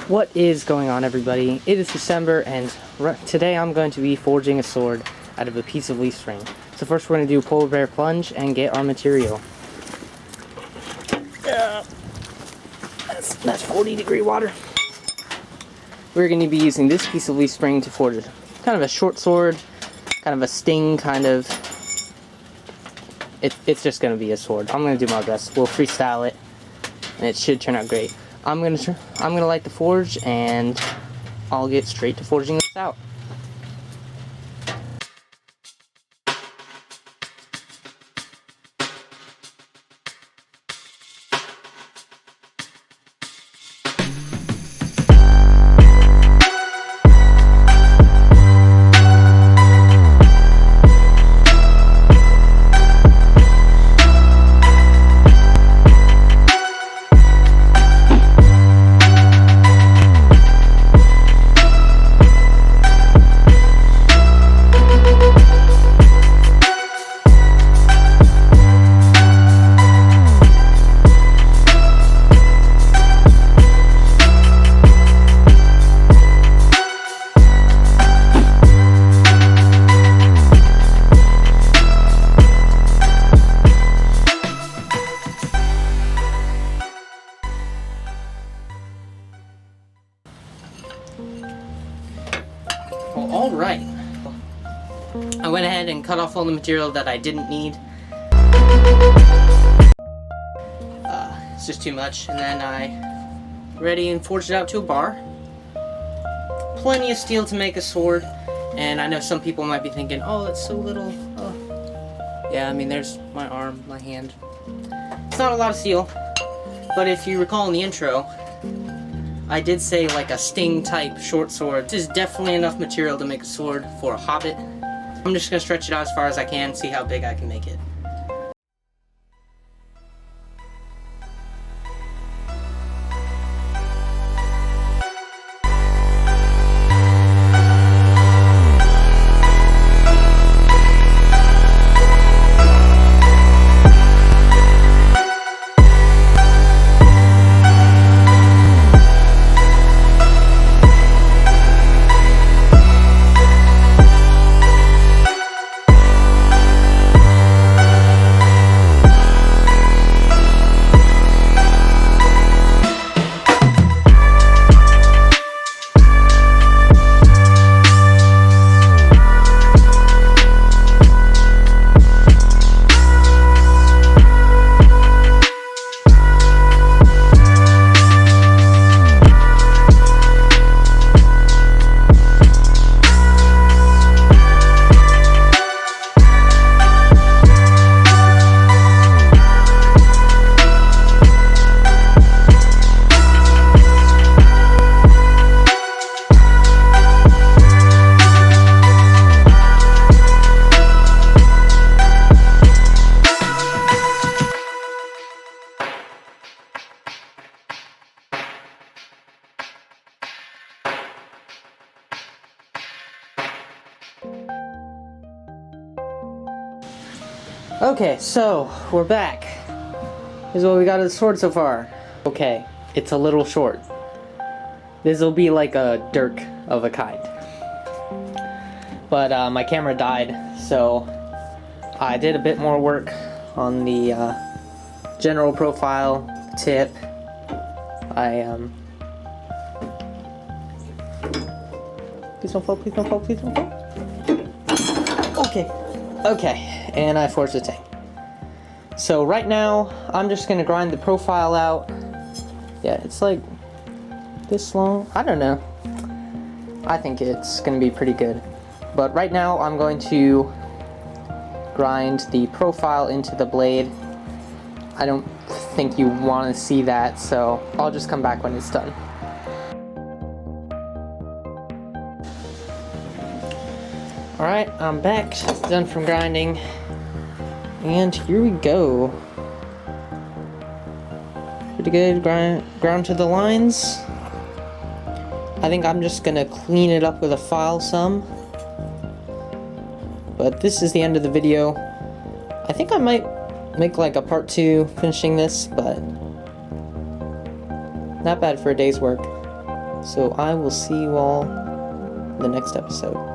What is going on, everybody? It is December, and today I'm going to be forging a sword out of a piece of leaf spring. So first we're going to do a polar bear plunge and get our material. That's 40-degree water. We're going to be using this piece of leaf spring to forge kind of a short sword, kind of a sting, kind of. It's just going to be a sword. I'm going to do my best. We'll freestyle it, and it should turn out great. I'm gonna light the forge, and I'll get straight to forging this out. Well, alright. I went ahead and cut off all the material that I didn't need. It's just too much. And then I ready and forged it out to a bar. Plenty of steel to make a sword. And I know some people might be thinking, oh, that's so little. Oh. Yeah, I mean, there's my arm, my hand. It's not a lot of steel. But if you recall in the intro, I did say like a sting type short sword. This is definitely enough material to make a sword for a Hobbit. I'm just going to stretch it out as far as I can, see how big I can make it. Okay, so we're back. Here's what we got of the sword so far. Okay, it's a little short. This will be like a dirk of a kind. But my camera died, so I did a bit more work on the general profile, tip. Please don't fall, please don't fall, please don't fall. Okay, and I forged the tank. So right now, I'm just gonna grind the profile out. Yeah, it's like this long. I don't know. I think it's gonna be pretty good. But right now, I'm going to grind the profile into the blade. I don't think you want to see that, so I'll just come back when it's done. Alright, I'm back, done from grinding, and here we go. Pretty good, ground to the lines. I think I'm just gonna clean it up with a file some. But this is the end of the video. I think I might make like a part 2 finishing this, but not bad for a day's work. So I will see you all in the next episode.